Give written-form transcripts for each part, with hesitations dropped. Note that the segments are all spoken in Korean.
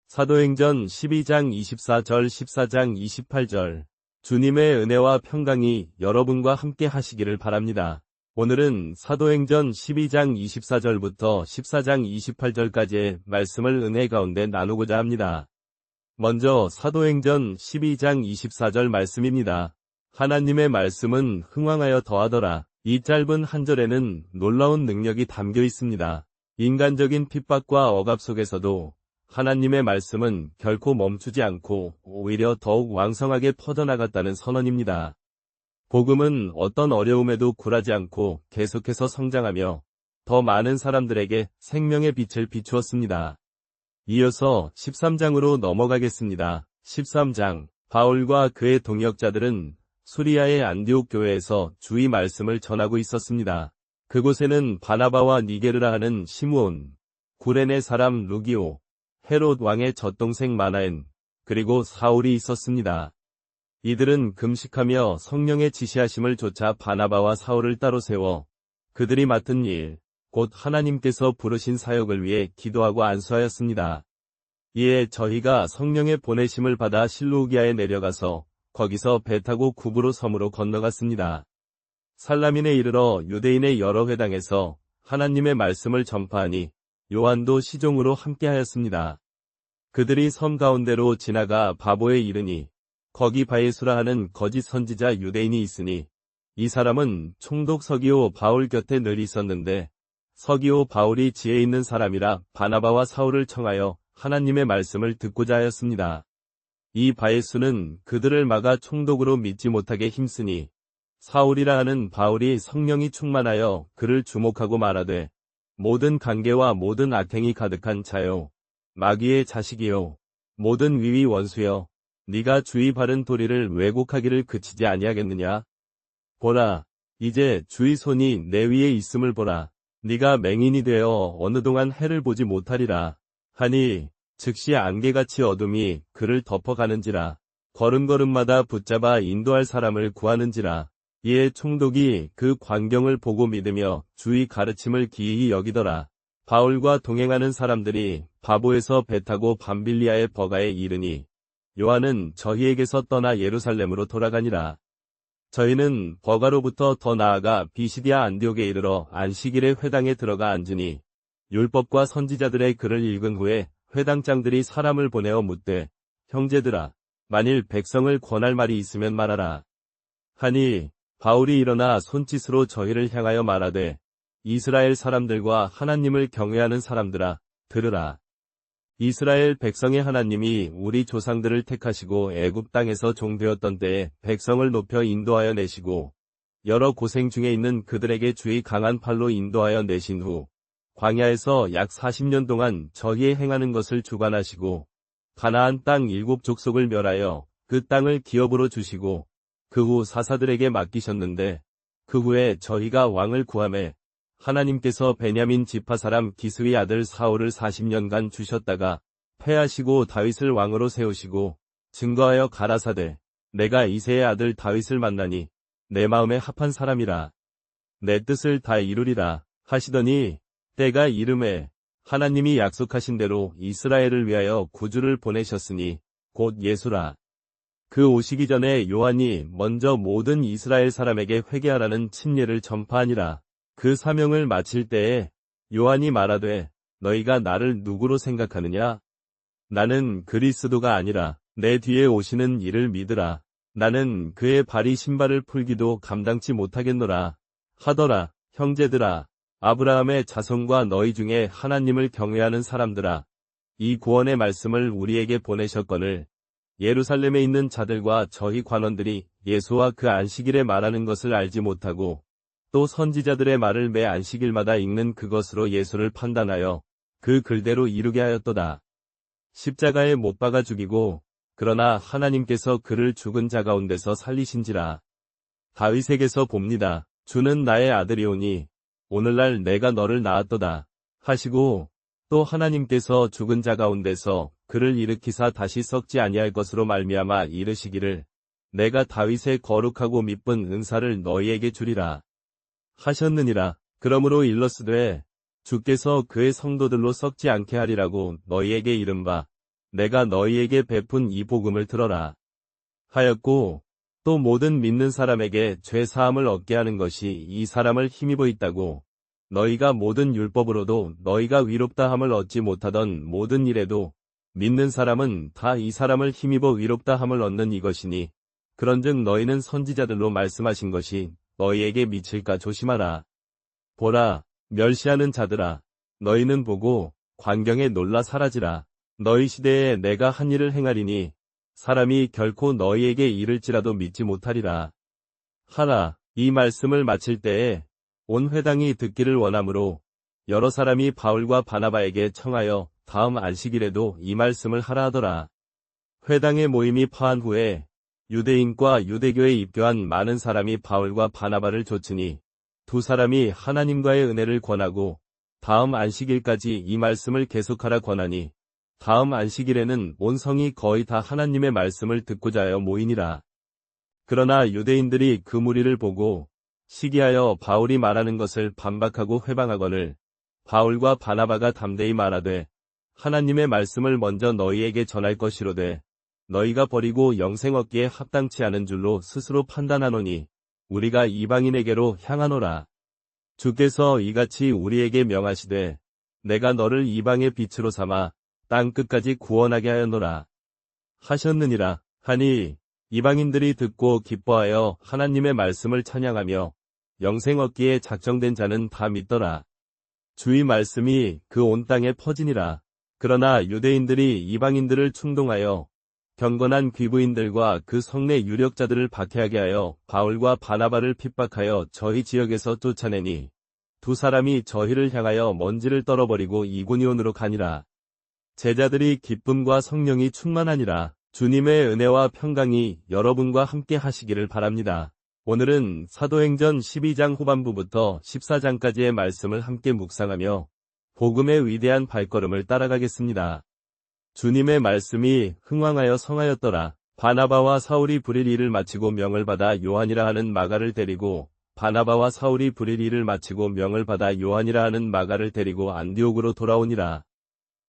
사도행전 12장 24절 14장 28절. 주님의 은혜와 평강이 여러분과 함께 하시기를 바랍니다. 오늘은 사도행전 12장 24절부터 14장 28절까지의 말씀을 은혜 가운데 나누고자 합니다. 먼저 사도행전 12장 24절 말씀입니다. 하나님의 말씀은 흥왕하여 더하더라. 이 짧은 한 절에는 놀라운 능력이 담겨 있습니다. 인간적인 핍박과 억압 속에서도 하나님의 말씀은 결코 멈추지 않고 오히려 더욱 왕성하게 퍼져나갔다는 선언입니다. 복음은 어떤 어려움에도 굴하지 않고 계속해서 성장하며 더 많은 사람들에게 생명의 빛을 비추었습니다. 이어서 13장으로 넘어가겠습니다. 13장. 바울과 그의 동역자들은 수리아의 안디옥 교회에서 주의 말씀을 전하고 있었습니다. 그곳에는 바나바와 니게르라 하는 시므온, 구레네 사람 루기오, 헤롯 왕의 젖동생 마나엔, 그리고 사울이 있었습니다. 이들은 금식하며 성령의 지시하심을 좇아 바나바와 사울을 따로 세워 그들이 맡은 일, 곧 하나님께서 부르신 사역을 위해 기도하고 안수하였습니다. 이에 저희가 성령의 보내심을 받아 실루기아에 내려가서 거기서 배 타고 구브로 섬으로 건너갔습니다. 살라민에 이르러 유대인의 여러 회당에서 하나님의 말씀을 전파하니 요한도 시종으로 함께하였습니다. 그들이 섬 가운데로 지나가 바보에 이르니 거기 바예수라 하는 거짓 선지자 유대인이 있으니 이 사람은 총독 서기오 바울 곁에 늘 있었는데 서기오 바울이 지혜 있는 사람이라 바나바와 사울을 청하여 하나님의 말씀을 듣고자 하였습니다. 이 바예수는 그들을 막아 총독으로 믿지 못하게 힘쓰니 사울이라 하는 바울이 성령이 충만하여 그를 주목하고 말하되 모든 관계와 모든 악행이 가득한 자요, 마귀의 자식이요, 모든 위위 원수여, 네가 주의 바른 도리를 왜곡하기를 그치지 아니하겠느냐? 보라, 이제 주의 손이 내 위에 있음을 보라. 네가 맹인이 되어 어느 동안 해를 보지 못하리라 하니 즉시 안개같이 어둠이 그를 덮어가는지라. 걸음걸음마다 붙잡아 인도할 사람을 구하는지라. 이에 총독이 그 광경을 보고 믿으며 주의 가르침을 기이히 여기더라. 바울과 동행하는 사람들이 바보에서 배 타고 밤빌리아의 버가에 이르니 요한은 저희에게서 떠나 예루살렘으로 돌아가니라. 저희는 버가로부터 더 나아가 비시디아 안디옥에 이르러 안식일에 회당에 들어가 앉으니 율법과 선지자들의 글을 읽은 후에 회당장들이 사람을 보내어 묻되 형제들아, 만일 백성을 권할 말이 있으면 말하라 하니 바울이 일어나 손짓으로 저희를 향하여 말하되 이스라엘 사람들과 하나님을 경외하는 사람들아, 들으라. 이스라엘 백성의 하나님이 우리 조상들을 택하시고 애굽 땅에서 종되었던 때에 백성을 높여 인도하여 내시고 여러 고생 중에 있는 그들에게 주의 강한 팔로 인도하여 내신 후 광야에서 약 40년 동안 저희의 행하는 것을 주관하시고 가나안 땅 7족속을 멸하여 그 땅을 기업으로 주시고 그 후 사사들에게 맡기셨는데 그 후에 저희가 왕을 구하매 하나님께서 베냐민 지파 사람 기스의 아들 사울을 40년간 주셨다가 패하시고 다윗을 왕으로 세우시고 증거하여 가라사대 내가 이새의 아들 다윗을 만나니 내 마음에 합한 사람이라 내 뜻을 다 이루리라 하시더니 때가 이름에 하나님이 약속하신 대로 이스라엘을 위하여 구주를 보내셨으니 곧 예수라. 그 오시기 전에 요한이 먼저 모든 이스라엘 사람에게 회개하라는 침례를 전파하니라. 그 사명을 마칠 때에 요한이 말하되 너희가 나를 누구로 생각하느냐? 나는 그리스도가 아니라 내 뒤에 오시는 이를 믿으라. 나는 그의 발이 신발을 풀기도 감당치 못하겠노라 하더라. 형제들아, 아브라함의 자손과 너희 중에 하나님을 경외하는 사람들아, 이 구원의 말씀을 우리에게 보내셨거늘 예루살렘에 있는 자들과 저희 관원들이 예수와 그 안식일에 말하는 것을 알지 못하고 또 선지자들의 말을 매 안식일마다 읽는 그것으로 예수를 판단하여 그 글대로 이루게 하였도다. 십자가에 못 박아 죽이고 그러나 하나님께서 그를 죽은 자 가운데서 살리신지라. 다윗에게서 봅니다. 주는 나의 아들이오니 오늘날 내가 너를 낳았도다 하시고 또 하나님께서 죽은 자 가운데서 그를 일으키사 다시 썩지 아니할 것으로 말미암아 이르시기를 내가 다윗의 거룩하고 미쁜 은사를 너희에게 주리라 하셨느니라. 그러므로 일러스되 주께서 그의 성도들로 썩지 않게 하리라고 너희에게 이른바 내가 너희에게 베푼 이 복음을 들어라. 하였고, 또 모든 믿는 사람에게 죄 사함을 얻게 하는 것이 이 사람을 힘입어 있다고. 너희가 모든 율법으로도 너희가 위롭다 함을 얻지 못하던 모든 일에도 믿는 사람은 다 이 사람을 힘입어 위롭다 함을 얻는 이것이니, 그런즉 너희는 선지자들로 말씀하신 것이 너희에게 미칠까 조심하라. 보라, 멸시하는 자들아, 너희는 보고 광경에 놀라 사라지라. 너희 시대에 내가 한 일을 행하리니 사람이 결코 너희에게 이를지라도 믿지 못하리라. 하라. 이 말씀을 마칠 때에 온 회당이 듣기를 원하므로 여러 사람이 바울과 바나바에게 청하여 다음 안식일에도 이 말씀을 하라 하더라. 회당의 모임이 파한 후에 유대인과 유대교에 입교한 많은 사람이 바울과 바나바를 좇으니 두 사람이 하나님과의 은혜를 권하고 다음 안식일까지 이 말씀을 계속하라 권하니, 다음 안식일에는 온 성이 거의 다 하나님의 말씀을 듣고자 하여 모이니라. 그러나 유대인들이 그 무리를 보고 시기하여 바울이 말하는 것을 반박하고 회방하거늘 바울과 바나바가 담대히 말하되, 하나님의 말씀을 먼저 너희에게 전할 것이로되 너희가 버리고 영생 얻기에 합당치 않은 줄로 스스로 판단하노니 우리가 이방인에게로 향하노라. 주께서 이같이 우리에게 명하시되 내가 너를 이방의 빛으로 삼아 땅 끝까지 구원하게 하였노라 하셨느니라 하니, 이방인들이 듣고 기뻐하여 하나님의 말씀을 찬양하며 영생 얻기에 작정된 자는 다 믿더라. 주의 말씀이 그 온 땅에 퍼지니라. 그러나 유대인들이 이방인들을 충동하여 경건한 귀부인들과 그 성내 유력자들을 박해하게 하여 바울과 바나바를 핍박하여 저희 지역에서 쫓아내니 두 사람이 저희를 향하여 먼지를 떨어버리고 이고니온으로 가니라. 제자들이 기쁨과 성령이 충만하니라. 주님의 은혜와 평강이 여러분과 함께 하시기를 바랍니다. 오늘은 사도행전 12장 후반부부터 14장까지의 말씀을 함께 묵상하며 복음의 위대한 발걸음을 따라가겠습니다. 주님의 말씀이 흥왕하여 성하였더라. 바나바와 사울이 불일 일을 마치고 명을 받아 요한이라 하는 마가를 데리고 바나바와 사울이 불일 일을 마치고 명을 받아 요한이라 하는 마가를 데리고 안디옥으로 돌아오니라.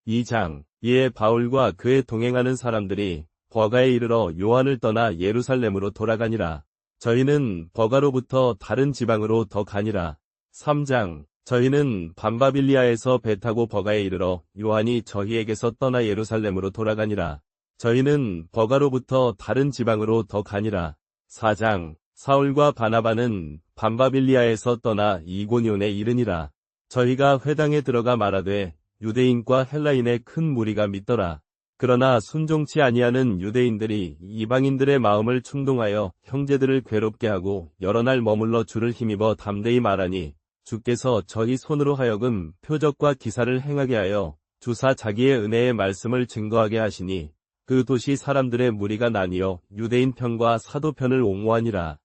2장. 이에 바울과 그에 동행하는 사람들이 버가에 이르러 요한을 떠나 예루살렘으로 돌아가니라. 저희는 버가로부터 다른 지방으로 더 가니라. 3장. 저희는 밤바빌리아에서 배 타고 버가에 이르러 요한이 저희에게서 떠나 예루살렘으로 돌아가니라. 저희는 버가로부터 다른 지방으로 더 가니라. 4장. 사울과 바나바는 밤바빌리아에서 떠나 이고니온에 이르니라. 저희가 회당에 들어가 말하되 유대인과 헬라인의 큰 무리가 믿더라. 그러나 순종치 아니하는 유대인들이 이방인들의 마음을 충동하여 형제들을 괴롭게 하고 여러 날 머물러 주를 힘입어 담대히 말하니, 주께서 저희 손으로 하여금 표적과 기사를 행하게 하여 주사 자기의 은혜의 말씀을 증거하게 하시니 그 도시 사람들의 무리가 나뉘어 유대인 편과 사도 편을 옹호하니라.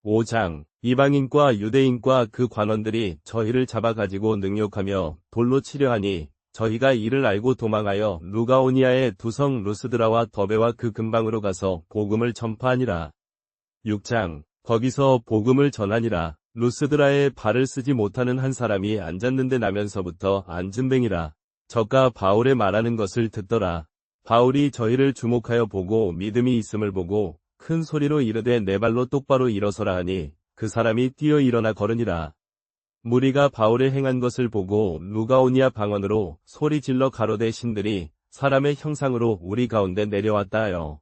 5장. 이방인과 유대인과 그 관원들이 저희를 잡아가지고 능욕하며 돌로 치려하니 저희가 이를 알고 도망하여 루가오니아의 두 성 루스드라와 더베와 그 근방으로 가서 복음을 전파하니라. 6장. 거기서 복음을 전하니라. 루스드라에 발을 쓰지 못하는 한 사람이 앉았는데 나면서부터 앉은뱅이라. 저가 바울의 말하는 것을 듣더라. 바울이 저희를 주목하여 보고 믿음이 있음을 보고 큰 소리로 이르되 내 발로 똑바로 일어서라 하니 그 사람이 뛰어 일어나 걸으니라. 무리가 바울의 행한 것을 보고 루가오니아 방언으로 소리질러 가로되 신들이 사람의 형상으로 우리 가운데 내려왔다 하여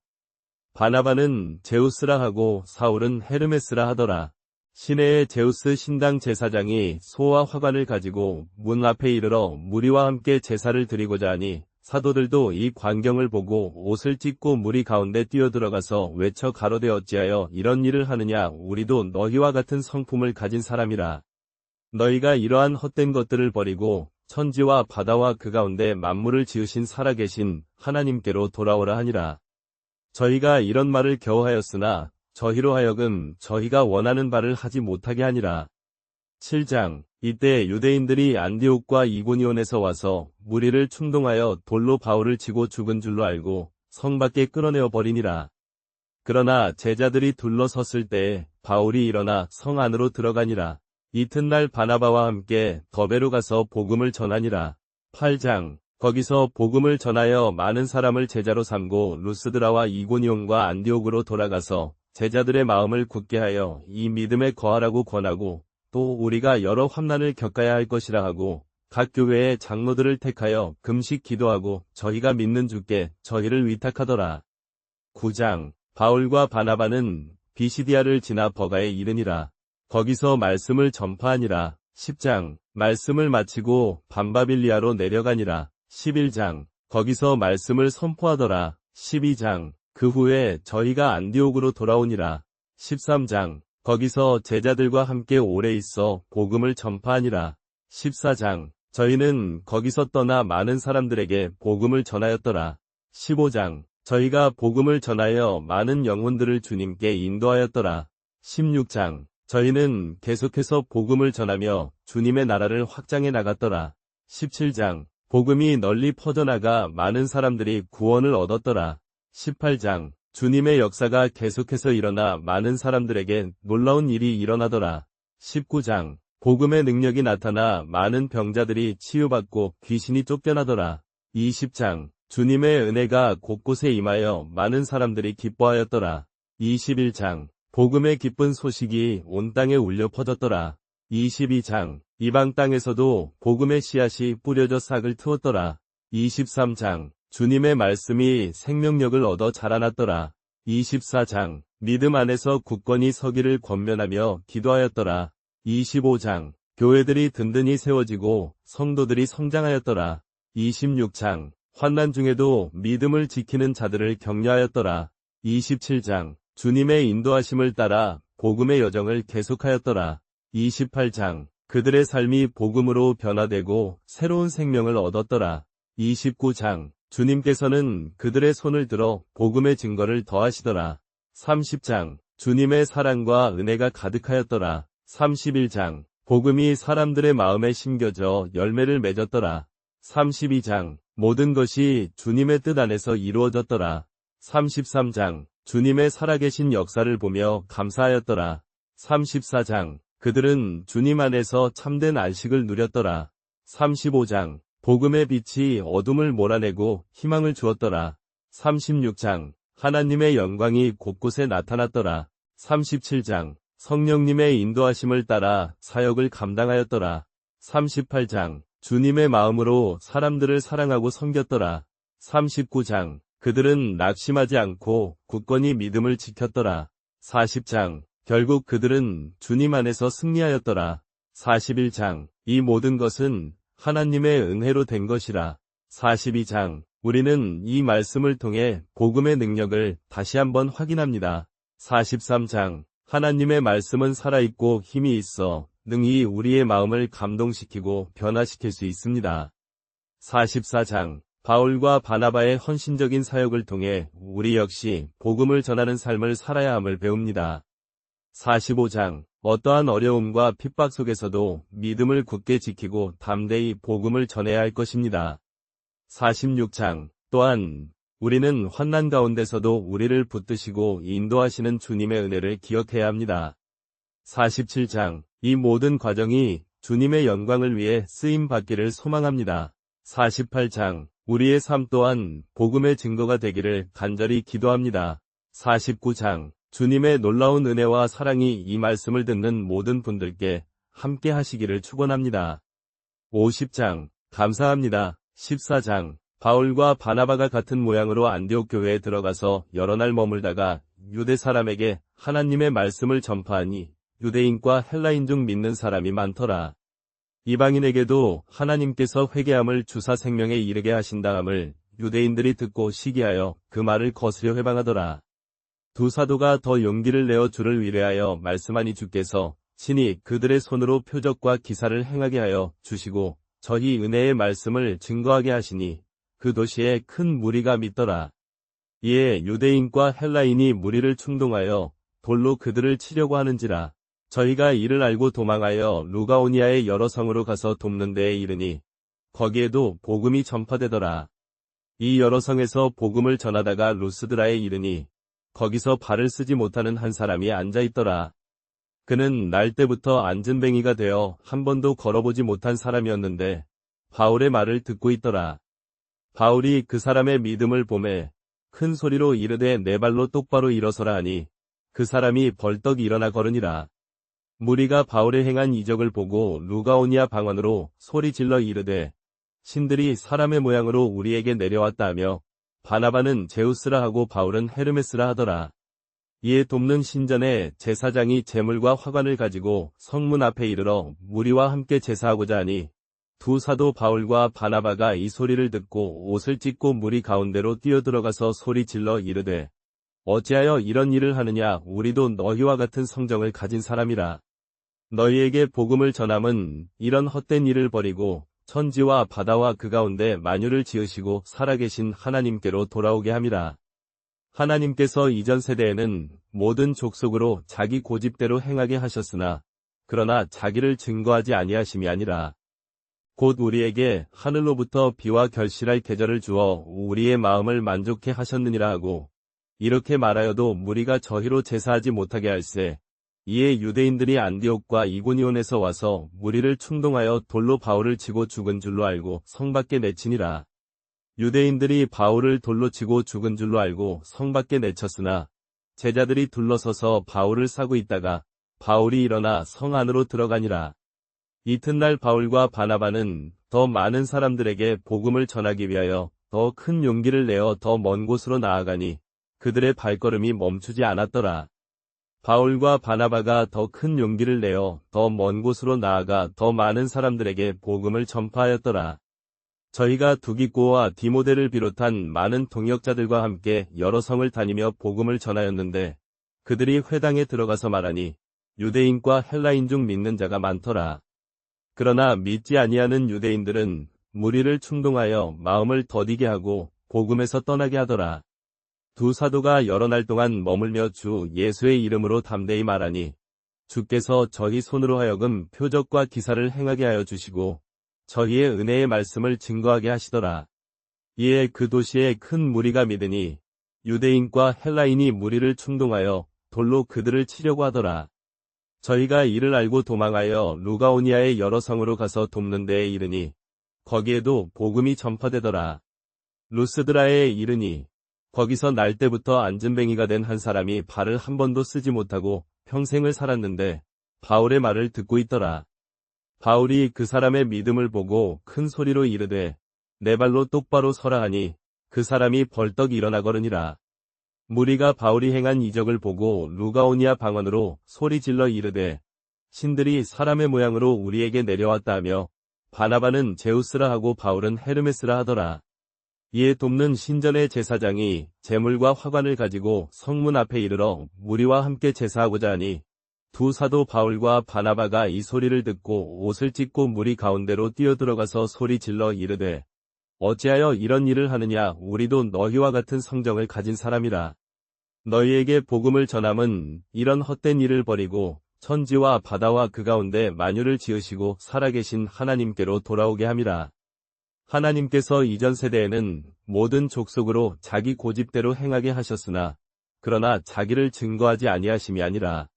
바나바는 제우스라 하고 사울은 헤르메스라 하더라. 시내의 제우스 신당 제사장이 소와 화관을 가지고 문 앞에 이르러 무리와 함께 제사를 드리고자 하니 사도들도 이 광경을 보고 옷을 찢고 무리 가운데 뛰어들어가서 외쳐 가로되 어찌하여 이런 일을 하느냐. 우리도 너희와 같은 성품을 가진 사람이라. 너희가 이러한 헛된 것들을 버리고 천지와 바다와 그 가운데 만물을 지으신 살아계신 하나님께로 돌아오라 하니라. 저희가 이런 말을 겨우 하였으나 저희로 하여금 저희가 원하는 바를 하지 못하게 하니라. 7장. 이때 유대인들이 안디옥과 이고니온에서 와서 무리를 충동하여 돌로 바울을 치고 죽은 줄로 알고 성 밖에 끌어내어 버리니라. 그러나 제자들이 둘러섰을 때에 바울이 일어나 성 안으로 들어가니라. 이튿날 바나바와 함께 더베로 가서 복음을 전하니라. 8장. 거기서 복음을 전하여 많은 사람을 제자로 삼고 루스드라와 이고니온과 안디옥으로 돌아가서 제자들의 마음을 굳게 하여 이 믿음에 거하라고 권하고, 또 우리가 여러 환난을 겪어야 할 것이라 하고 각 교회의 장로들을 택하여 금식 기도하고 저희가 믿는 주께 저희를 위탁하더라. 9장. 바울과 바나바는 비시디아를 지나 버가에 이르니라. 거기서 말씀을 전파하니라. 10장. 말씀을 마치고 밤바빌리아로 내려가니라. 11장. 거기서 말씀을 선포하더라. 12장. 그 후에 저희가 안디옥으로 돌아오니라. 13장. 거기서 제자들과 함께 오래 있어 복음을 전파하니라. 14장. 저희는 거기서 떠나 많은 사람들에게 복음을 전하였더라. 15장. 저희가 복음을 전하여 많은 영혼들을 주님께 인도하였더라. 16장. 저희는 계속해서 복음을 전하며 주님의 나라를 확장해 나갔더라. 17장. 복음이 널리 퍼져나가 많은 사람들이 구원을 얻었더라. 18장. 주님의 역사가 계속해서 일어나 많은 사람들에게 놀라운 일이 일어나더라. 19장. 복음의 능력이 나타나 많은 병자들이 치유받고 귀신이 쫓겨나더라. 20장. 주님의 은혜가 곳곳에 임하여 많은 사람들이 기뻐하였더라. 21장. 복음의 기쁜 소식이 온 땅에 울려 퍼졌더라. 22장. 이방 땅에서도 복음의 씨앗이 뿌려져 싹을 트웠더라. 23장. 주님의 말씀이 생명력을 얻어 자라났더라. 24장. 믿음 안에서 굳건히 서기를 권면하며 기도하였더라. 25장. 교회들이 든든히 세워지고 성도들이 성장하였더라. 26장. 환난 중에도 믿음을 지키는 자들을 격려하였더라. 27장. 주님의 인도하심을 따라 복음의 여정을 계속하였더라. 28장. 그들의 삶이 복음으로 변화되고 새로운 생명을 얻었더라. 29장. 주님께서는 그들의 손을 들어 복음의 증거를 더하시더라. 30장. 주님의 사랑과 은혜가 가득하였더라. 31장. 복음이 사람들의 마음에 심겨져 열매를 맺었더라. 32장. 모든 것이 주님의 뜻 안에서 이루어졌더라. 33장. 주님의 살아계신 역사를 보며 감사하였더라. 34장. 그들은 주님 안에서 참된 안식을 누렸더라. 35장. 복음의 빛이 어둠을 몰아내고 희망을 주었더라. 36장. 하나님의 영광이 곳곳에 나타났더라. 37장. 성령님의 인도하심을 따라 사역을 감당하였더라. 38장. 주님의 마음으로 사람들을 사랑하고 섬겼더라. 39장. 그들은 낙심하지 않고 굳건히 믿음을 지켰더라. 40장. 결국 그들은 주님 안에서 승리하였더라. 41장. 이 모든 것은 하나님의 은혜로 된 것이라. 42장. 우리는 이 말씀을 통해 복음의 능력을 다시 한번 확인합니다. 43장. 하나님의 말씀은 살아있고 힘이 있어 능히 우리의 마음을 감동시키고 변화시킬 수 있습니다. 44장. 바울과 바나바의 헌신적인 사역을 통해 우리 역시 복음을 전하는 삶을 살아야 함을 배웁니다. 45장. 어떠한 어려움과 핍박 속에서도 믿음을 굳게 지키고 담대히 복음을 전해야 할 것입니다. 46장. 또한 우리는 환난 가운데서도 우리를 붙드시고 인도하시는 주님의 은혜를 기억해야 합니다. 47장. 이 모든 과정이 주님의 영광을 위해 쓰임받기를 소망합니다. 48장. 우리의 삶 또한 복음의 증거가 되기를 간절히 기도합니다. 49장. 주님의 놀라운 은혜와 사랑이 이 말씀을 듣는 모든 분들께 함께 하시기를 축원합니다. 50장. 감사합니다. 14장. 바울과 바나바가 같은 모양으로 안디옥 교회에 들어가서 여러 날 머물다가 유대 사람에게 하나님의 말씀을 전파하니 유대인과 헬라인 중 믿는 사람이 많더라. 이방인에게도 하나님께서 회개함을 주사 생명에 이르게 하신다함을 유대인들이 듣고 시기하여 그 말을 거스려 회방하더라. 두 사도가 더 용기를 내어 주를 위로하여 말씀하니 주께서 친히 그들의 손으로 표적과 기사를 행하게 하여 주시고 저희 은혜의 말씀을 증거하게 하시니 그 도시에 큰 무리가 믿더라. 이에 유대인과 헬라인이 무리를 충동하여 돌로 그들을 치려고 하는지라. 저희가 이를 알고 도망하여 루가오니아의 여러 성으로 가서 돕는 데에 이르니 거기에도 복음이 전파되더라. 이 여러 성에서 복음을 전하다가 루스드라에 이르니 거기서 발을 쓰지 못하는 한 사람이 앉아있더라. 그는 날 때부터 앉은뱅이가 되어 한 번도 걸어보지 못한 사람이었는데 바울의 말을 듣고 있더라. 바울이 그 사람의 믿음을 보매 큰 소리로 이르되 내 발로 똑바로 일어서라 하니 그 사람이 벌떡 일어나 걸으니라. 무리가 바울의 행한 이적을 보고 루가오니아 방언으로 소리질러 이르되 신들이 사람의 모양으로 우리에게 내려왔다 하며 바나바는 제우스라 하고 바울은 헤르메스라 하더라. 이에 돕는 신전의 제사장이 제물과 화관을 가지고 성문 앞에 이르러 무리와 함께 제사하고자 하니 두 사도 바울과 바나바가 이 소리를 듣고 옷을 찢고 무리 가운데로 뛰어들어가서 소리질러 이르되 어찌하여 이런 일을 하느냐. 우리도 너희와 같은 성정을 가진 사람이라. 너희에게 복음을 전함은 이런 헛된 일을 버리고 천지와 바다와 그 가운데 만유를 지으시고 살아계신 하나님께로 돌아오게 함이라. 하나님께서 이전 세대에는 모든 족속으로 자기 고집대로 행하게 하셨으나 그러나 자기를 증거하지 아니하심이 아니라 곧 우리에게 하늘로부터 비와 결실할 계절을 주어 우리의 마음을 만족해 하셨느니라 하고 이렇게 말하여도 무리가 저희로 제사하지 못하게 할세. 이에 유대인들이 안디옥과 이고니온에서 와서 무리를 충동하여 돌로 바울을 치고 죽은 줄로 알고 성 밖에 내치니라. 유대인들이 바울을 돌로 치고 죽은 줄로 알고 성 밖에 내쳤으나 제자들이 둘러서서 바울을 싸고 있다가 바울이 일어나 성 안으로 들어가니라. 이튿날 바울과 바나바는 더 많은 사람들에게 복음을 전하기 위하여 더 큰 용기를 내어 더 먼 곳으로 나아가니 그들의 발걸음이 멈추지 않았더라. 바울과 바나바가 더 큰 용기를 내어 더 먼 곳으로 나아가 더 많은 사람들에게 복음을 전파하였더라. 저희가 두기고와 디모데를 비롯한 많은 동역자들과 함께 여러 성을 다니며 복음을 전하였는데 그들이 회당에 들어가서 말하니 유대인과 헬라인 중 믿는 자가 많더라. 그러나 믿지 아니하는 유대인들은 무리를 충동하여 마음을 더디게 하고 복음에서 떠나게 하더라. 두 사도가 여러 날 동안 머물며 주 예수의 이름으로 담대히 말하니 주께서 저희 손으로 하여금 표적과 기사를 행하게 하여 주시고 저희의 은혜의 말씀을 증거하게 하시더라. 이에 그 도시에 큰 무리가 믿으니 유대인과 헬라인이 무리를 충동하여 돌로 그들을 치려고 하더라. 저희가 이를 알고 도망하여 루가오니아의 여러 성으로 가서 돕는 데에 이르니 거기에도 복음이 전파되더라. 루스드라에 이르니 거기서 날 때부터 안진뱅이가 된 한 사람이 발을 한 번도 쓰지 못하고 평생을 살았는데 바울의 말을 듣고 있더라. 바울이 그 사람의 믿음을 보고 큰 소리로 이르되 내 발로 똑바로 서라 하니 그 사람이 벌떡 일어나 걸으니라. 무리가 바울이 행한 이적을 보고 루가오니아 방언으로 소리질러 이르되 신들이 사람의 모양으로 우리에게 내려왔다 하며 바나바는 제우스라 하고 바울은 헤르메스라 하더라. 이에 돕는 신전의 제사장이 제물과 화관을 가지고 성문 앞에 이르러 무리와 함께 제사하고자 하니 두 사도 바울과 바나바가 이 소리를 듣고 옷을 찢고 무리 가운데로 뛰어들어가서 소리질러 이르되 어찌하여 이런 일을 하느냐. 우리도 너희와 같은 성정을 가진 사람이라. 너희에게 복음을 전함은 이런 헛된 일을 버리고 천지와 바다와 그 가운데 만유를 지으시고 살아계신 하나님께로 돌아오게 함이라. 하나님께서 이전 세대에는 모든 족속으로 자기 고집대로 행하게 하셨으나 그러나 자기를 증거하지 아니하심이 아니라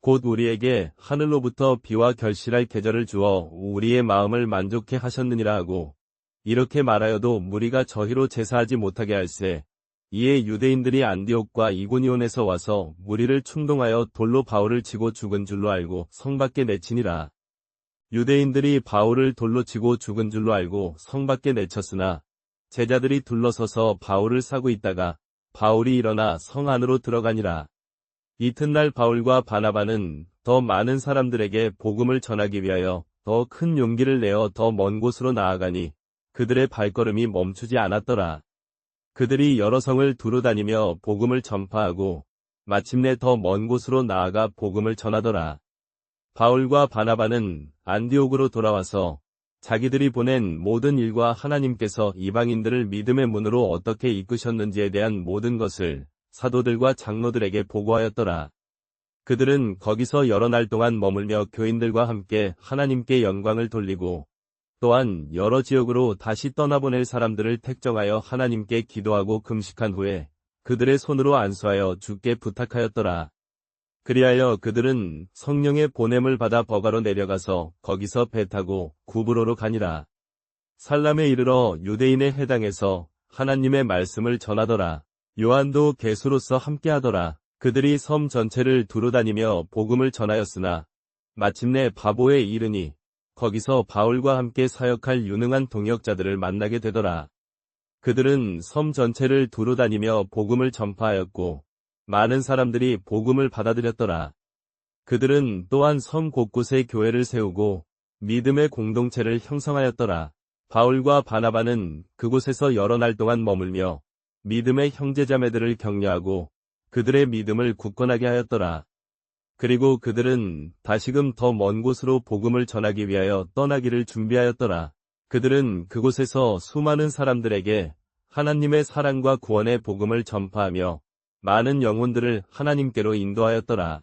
곧 우리에게 하늘로부터 비와 결실할 계절을 주어 우리의 마음을 만족해 하셨느니라 하고 이렇게 말하여도 무리가 저희로 제사하지 못하게 할세. 이에 유대인들이 안디옥과 이고니온에서 와서 무리를 충동하여 돌로 바울을 치고 죽은 줄로 알고 성 밖에 내치니라. 유대인들이 바울을 돌로 치고 죽은 줄로 알고 성 밖에 내쳤으나 제자들이 둘러서서 바울을 싸고 있다가 바울이 일어나 성 안으로 들어가니라. 이튿날 바울과 바나바는 더 많은 사람들에게 복음을 전하기 위하여 더 큰 용기를 내어 더 먼 곳으로 나아가니 그들의 발걸음이 멈추지 않았더라. 그들이 여러 성을 두루 다니며 복음을 전파하고 마침내 더 먼 곳으로 나아가 복음을 전하더라. 바울과 바나바는 안디옥으로 돌아와서 자기들이 보낸 모든 일과 하나님께서 이방인들을 믿음의 문으로 어떻게 이끄셨는지에 대한 모든 것을 사도들과 장로들에게 보고하였더라. 그들은 거기서 여러 날 동안 머물며 교인들과 함께 하나님께 영광을 돌리고 또한 여러 지역으로 다시 떠나보낼 사람들을 택정하여 하나님께 기도하고 금식한 후에 그들의 손으로 안수하여 주께 부탁하였더라. 그리하여 그들은 성령의 보냄을 받아 버가로 내려가서 거기서 배 타고 구브로로 가니라. 살람에 이르러 유대인의 회당에서 하나님의 말씀을 전하더라. 요한도 계수로서 함께하더라. 그들이 섬 전체를 두루다니며 복음을 전하였으나 마침내 바보에 이르니 거기서 바울과 함께 사역할 유능한 동역자들을 만나게 되더라. 그들은 섬 전체를 두루다니며 복음을 전파하였고 많은 사람들이 복음을 받아들였더라. 그들은 또한 섬 곳곳에 교회를 세우고 믿음의 공동체를 형성하였더라. 바울과 바나바는 그곳에서 여러 날 동안 머물며 믿음의 형제자매들을 격려하고 그들의 믿음을 굳건하게 하였더라. 그리고 그들은 다시금 더 먼 곳으로 복음을 전하기 위하여 떠나기를 준비하였더라. 그들은 그곳에서 수많은 사람들에게 하나님의 사랑과 구원의 복음을 전파하며 많은 영혼들을 하나님께로 인도하였더라.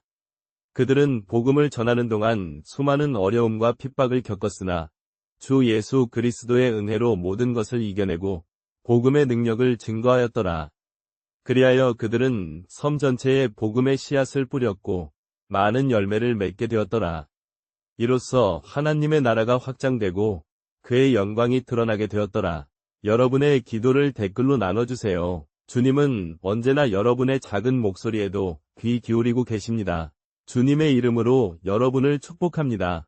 그들은 복음을 전하는 동안 수많은 어려움과 핍박을 겪었으나 주 예수 그리스도의 은혜로 모든 것을 이겨내고 복음의 능력을 증거하였더라. 그리하여 그들은 섬 전체에 복음의 씨앗을 뿌렸고 많은 열매를 맺게 되었더라. 이로써 하나님의 나라가 확장되고 그의 영광이 드러나게 되었더라. 여러분의 기도를 댓글로 나눠주세요. 주님은 언제나 여러분의 작은 목소리에도 귀 기울이고 계십니다. 주님의 이름으로 여러분을 축복합니다.